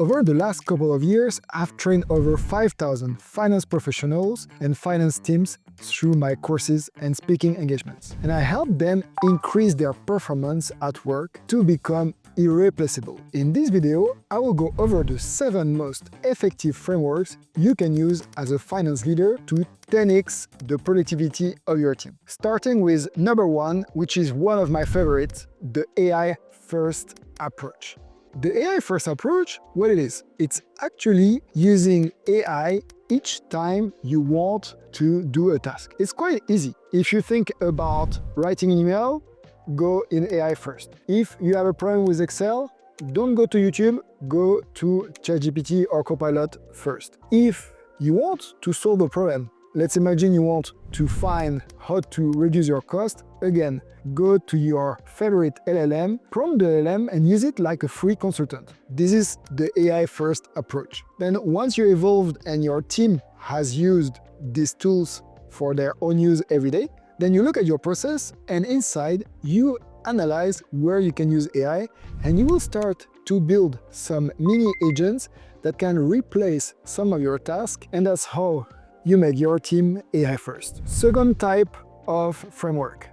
Over the last couple of years, I've trained over 5,000 finance professionals and finance teams through my courses and speaking engagements. And I help them increase their performance at work to become irreplaceable. In this video, I will go over the 7 most effective frameworks you can use as a finance leader to 10x the productivity of your team. Starting with number 1, which is one of my favorites, the AI first approach. The AI first approach, what it is? It's actually using AI each time you want to do a task. It's quite easy. If you think about writing an email, go in AI first. If you have a problem with Excel, don't go to YouTube, go to ChatGPT or Copilot first. If you want to solve a problem, let's imagine you want to find how to reduce your cost, again, go to your favorite LLM, prompt the LLM and use it like a free consultant. This is the AI first approach. Then once you're evolved and your team has used these tools for their own use every day, then you look at your process and inside you analyze where you can use AI and you will start to build some mini agents that can replace some of your tasks, and that's how you make your team AI first. Second type of framework,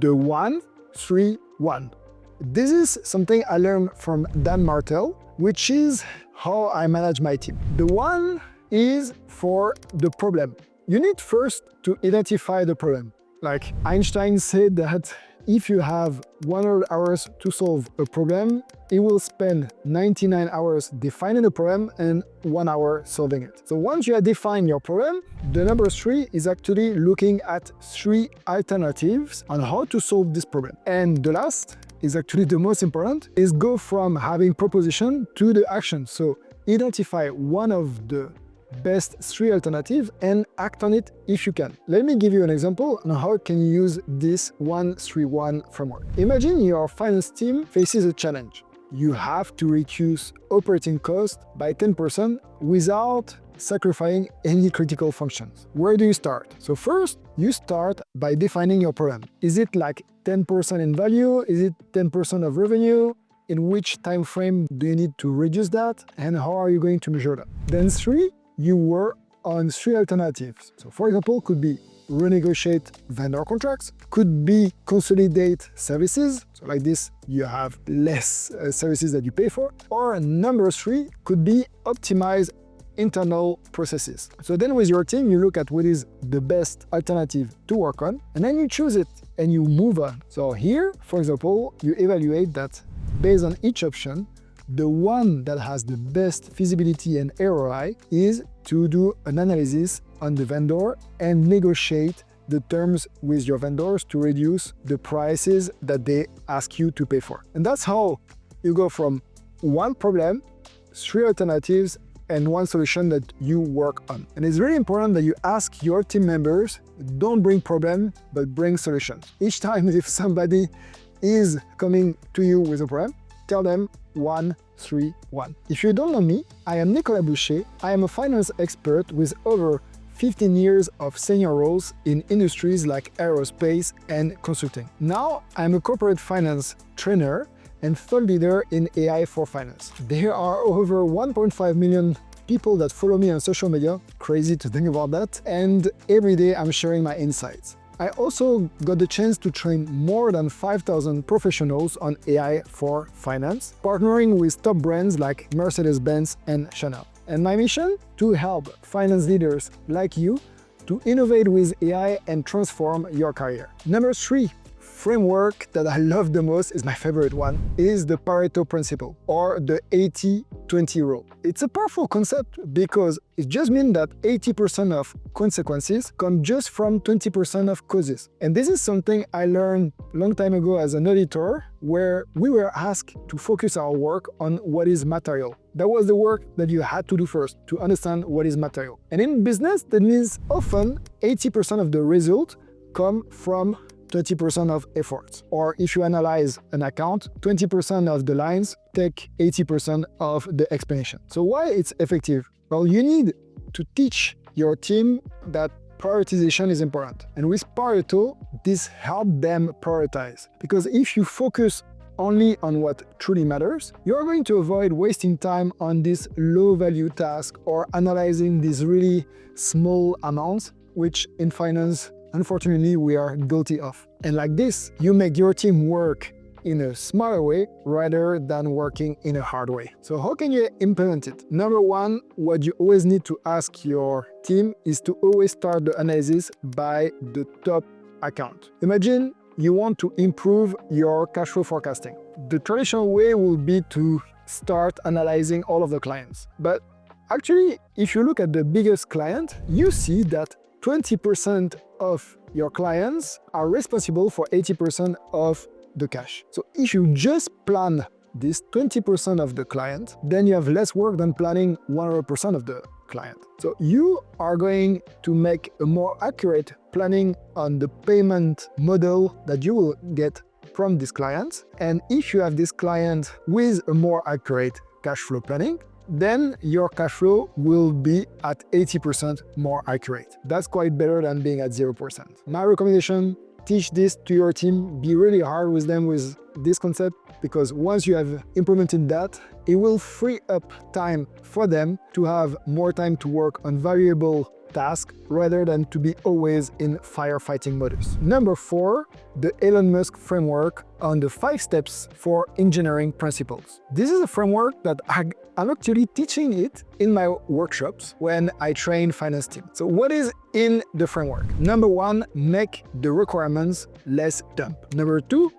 the 1-3-1. This is something I learned from Dan Martell, which is how I manage my team. The 1 is for the problem. You need first to identify the problem. Like Einstein said that if you have 100 hours to solve a problem, it will spend 99 hours defining the problem and 1 hour solving it. So once you have defined your problem, the number 3 is actually looking at 3 alternatives on how to solve this problem. And the last is actually the most important, is go from having proposition to the action. So identify one of the best 3 alternatives and act on it if you can. Let me give you an example on how can you use this 1-3-1 framework. Imagine your finance team faces a challenge. You have to reduce operating costs by 10% without sacrificing any critical functions. Where do you start? So first, you start by defining your problem. Is it like 10% in value? Is it 10% of revenue? In which time frame do you need to reduce that? And how are you going to measure that? Then 3, you work on 3 alternatives. So for example, could be renegotiate vendor contracts, could be consolidate services. So like this, you have less services that you pay for. Or number 3 could be optimize internal processes. So then with your team, you look at what is the best alternative to work on, and then you choose it and you move on. So here, for example, you evaluate that based on each option, the one that has the best feasibility and ROI is to do an analysis on the vendor and negotiate the terms with your vendors to reduce the prices that they ask you to pay for. And that's how you go from 1 problem, 3 alternatives, and 1 solution that you work on. And it's really important that you ask your team members, don't bring problem, but bring solutions. Each time if somebody is coming to you with a problem, tell them 1-3-1. If you don't know me, I am Nicolas Boucher. I am a finance expert with over 15 years of senior roles in industries like aerospace and consulting. Now, I'm a corporate finance trainer and thought leader in AI for finance. There are over 1.5 million people that follow me on social media. Crazy to think about that. And every day I'm sharing my insights. I also got the chance to train more than 5,000 professionals on AI for finance, partnering with top brands like Mercedes-Benz and Chanel. And my mission? To help finance leaders like you to innovate with AI and transform your career. Number 3 framework that I love the most, is my favorite one, is the Pareto principle, or the 80-20 rule. It's a powerful concept because it just means that 80% of consequences come just from 20% of causes. And this is something I learned a long time ago as an auditor, where we were asked to focus our work on what is material. That was the work that you had to do first, to understand what is material. And in business, that means often 80% of the result come from 20% of efforts. Or if you analyze an account, 20% of the lines take 80% of the explanation. So why it's effective? Well, you need to teach your team that prioritization is important. And with Pareto, this helps them prioritize. Because if you focus only on what truly matters, you are going to avoid wasting time on this low-value task or analyzing these really small amounts, which in finance, unfortunately, we are guilty of. And like this, you make your team work in a smarter way rather than working in a hard way. So how can you implement it? Number one, what you always need to ask your team is to always start the analysis by the top account. Imagine you want to improve your cash flow forecasting. The traditional way will be to start analyzing all of the clients. But actually, if you look at the biggest client, you see that 20% of your clients are responsible for 80% of the cash. So if you just plan this 20% of the client, then you have less work than planning 100% of the client. So you are going to make a more accurate planning on the payment model that you will get from this client. And if you have this client with a more accurate cash flow planning, then your cash flow will be at 80% more accurate. That's quite better than being at 0%. My recommendation, teach this to your team, be really hard with them with this concept, because once you have implemented that, it will free up time for them to have more time to work on variable tasks rather than to be always in firefighting modus. Number 4, the Elon Musk framework on the 5 steps for engineering principles. This is a framework that I'm actually teaching it in my workshops when I train finance teams. So what is in the framework? Number 1, make the requirements less dumb. Number 2,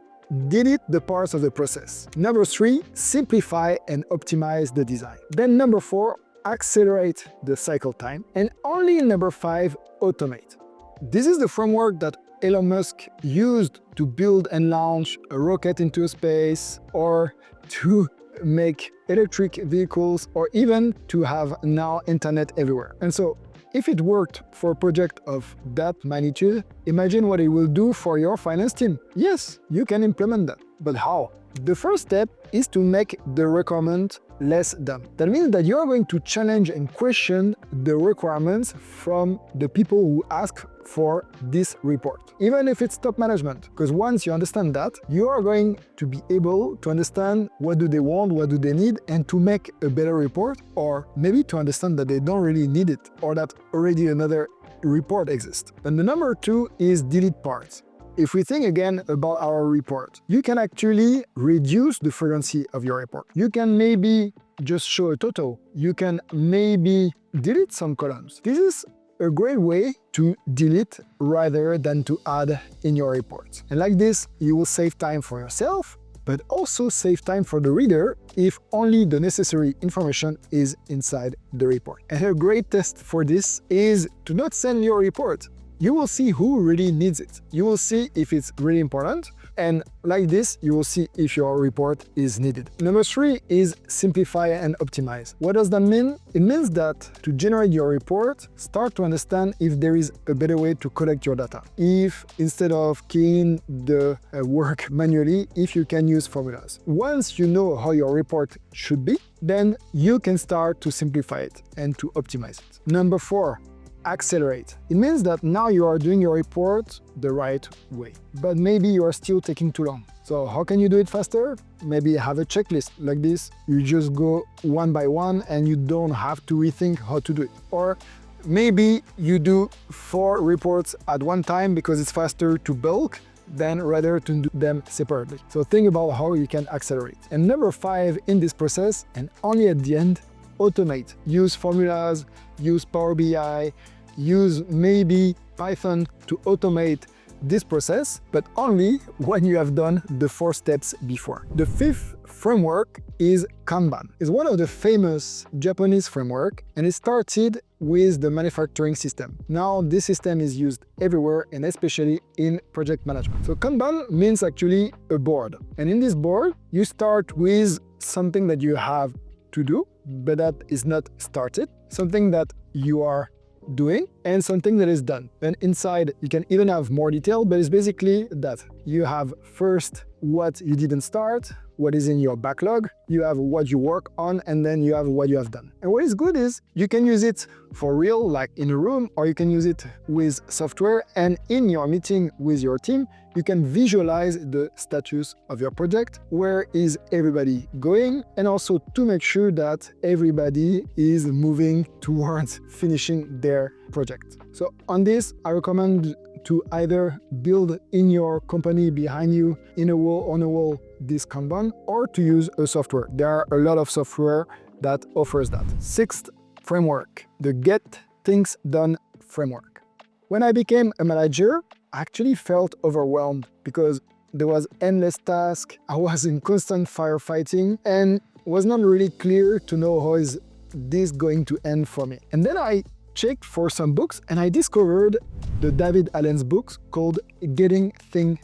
delete the parts of the process. Number 3, simplify and optimize the design. Then number 4, accelerate the cycle time. And only number 5, automate. This is the framework that Elon Musk used to build and launch a rocket into space, or to make electric vehicles, or even to have now internet everywhere. And so if it worked for a project of that magnitude, imagine what it will do for your finance team. Yes, you can implement that. But how? The first step is to make the requirement less dumb. That means that you are going to challenge and question the requirements from the people who ask for this report, even if it's top management. Because once you understand that, you are going to be able to understand what do they want, what do they need, and to make a better report, or maybe to understand that they don't really need it, or that already another report exists. And the number 2 is delete parts. If we think again about our report, you can actually reduce the frequency of your report. You can maybe just show a total. You can maybe delete some columns. This is a great way to delete rather than to add in your report. And like this, you will save time for yourself, but also save time for the reader if only the necessary information is inside the report. And a great test for this is to not send your report. You will see who really needs it. You will see if it's really important, and like this, you will see if your report is needed. Number 3 is simplify and optimize. What does that mean? It means that to generate your report, start to understand if there is a better way to collect your data. If instead of keying the work manually, if you can use formulas. Once you know how your report should be, then you can start to simplify it and to optimize it. Number 4, accelerate. It means that now you are doing your report the right way, but maybe you are still taking too long. So how can you do it faster? Maybe have a checklist like this. You just go one by one and you don't have to rethink how to do it. Or maybe you do 4 reports at one time because it's faster to bulk than rather to do them separately. So think about how you can accelerate. And number 5 in this process, and only at the end, automate. Use formulas, use Power BI, use maybe Python to automate this process, but only when you have done the 4 steps before. The 5th framework is Kanban. It's one of the famous Japanese framework, and it started with the manufacturing system. Now this system is used everywhere, and especially in project management. So Kanban means actually a board. And in this board, you start with something that you have to do, but that is not started, something that you are doing, and something that is done. And inside you can even have more detail, but it's basically that you have first what you didn't start, what is in your backlog, you have what you work on, and then you have what you have done. And what is good is you can use it for real, like in a room, or you can use it with software, and in your meeting with your team, you can visualize the status of your project, where is everybody going, and also to make sure that everybody is moving towards finishing their project. So on this, I recommend to either build in your company behind you on a wall this Kanban, or to use a software. There are a lot of software that offers that. Sixth framework, the Get Things Done framework. When I became a manager, I actually felt overwhelmed because there was endless tasks, I was in constant firefighting, and was not really clear to know how is this going to end for me. And then I checked for some books and I discovered the David Allen's book called Getting Things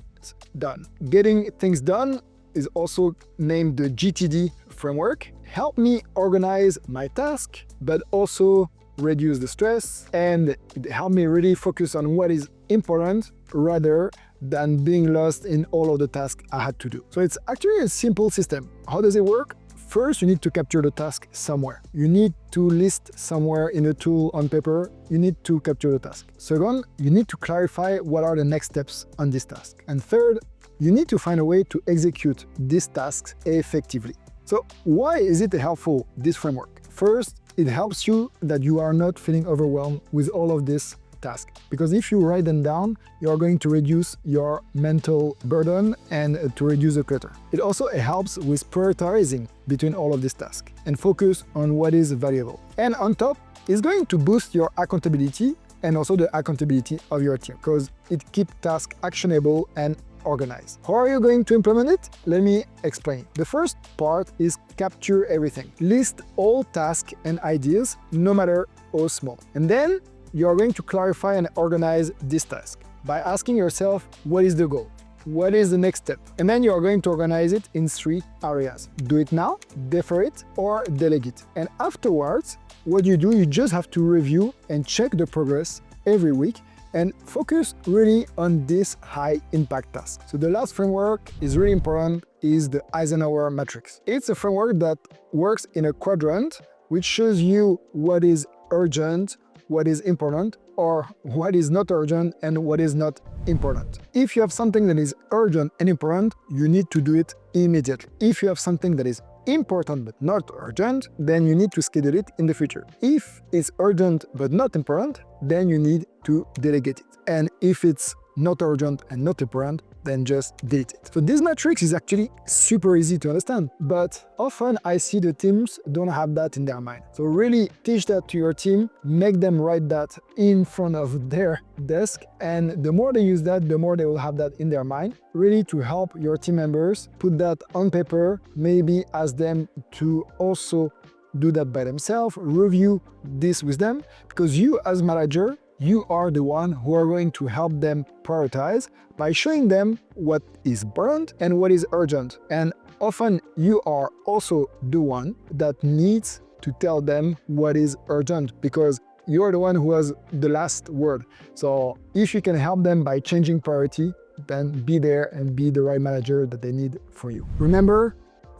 Done. Getting Things Done is also named the GTD framework. Help me organize my task, but also reduce the stress, and it helped me really focus on what is important rather than being lost in all of the tasks I had to do. So it's actually a simple system. How does it work? First, you need to capture the task somewhere. You need to list somewhere in a tool on paper. You need to capture the task. Second, you need to clarify what are the next steps on this task. And third, you need to find a way to execute these tasks effectively. So why is it helpful, this framework? First, it helps you that you are not feeling overwhelmed with all of this task. Because if you write them down, you are going to reduce your mental burden and to reduce the clutter. It also helps with prioritizing between all of these tasks and focus on what is valuable. And on top, it's going to boost your accountability and also the accountability of your team because it keeps tasks actionable and organized. How are you going to implement it? Let me explain. The first part is capture everything. List all tasks and ideas, no matter how small. And then you are going to clarify and organize this task by asking yourself, what is the goal? What is the next step? And then you are going to organize it in 3 areas. Do it now, defer it, or delegate. And afterwards, what you do, you just have to review and check the progress every week and focus really on this high impact task. So the last framework is really important, is the Eisenhower matrix. It's a framework that works in a quadrant, which shows you what is urgent, what is important, or what is not urgent and what is not important. If you have something that is urgent and important, you need to do it immediately. If you have something that is important but not urgent, then you need to schedule it in the future. If it's urgent but not important, then you need to delegate it. And if it's not urgent and not important, then just delete it. So this matrix is actually super easy to understand, but often I see the teams don't have that in their mind. So really teach that to your team, make them write that in front of their desk, and the more they use that, the more they will have that in their mind, really to help your team members put that on paper, maybe ask them to also do that by themselves, review this with them, because you as manager, you are the one who are going to help them prioritize by showing them what is important and what is urgent. And often you are also the one that needs to tell them what is urgent because you're the one who has the last word. So if you can help them by changing priority, then be there and be the right manager that they need for you. Remember,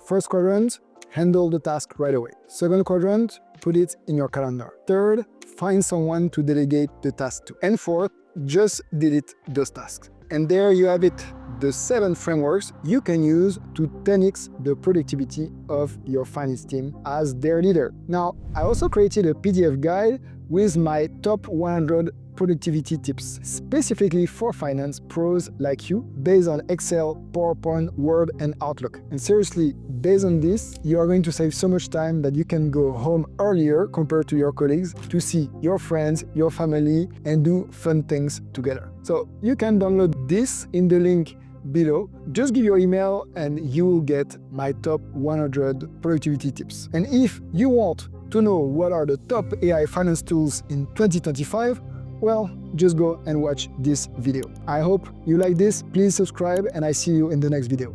first quadrant, handle the task right away. Second quadrant, put it in your calendar. Third, find someone to delegate the task to. And fourth, just delete those tasks. And there you have it, the 7 frameworks you can use to 10x the productivity of your finance team as their leader. Now, I also created a PDF guide with my top 100 productivity tips, specifically for finance pros like you, based on Excel, PowerPoint, Word, and Outlook. And seriously, based on this, you are going to save so much time that you can go home earlier compared to your colleagues to see your friends, your family, and do fun things together. So you can download this in the link below. Just give your email and you will get my top 100 productivity tips. And if you want to know what are the top AI finance tools in 2025, well, just go and watch this video. I hope you like this. Please subscribe and I see you in the next video.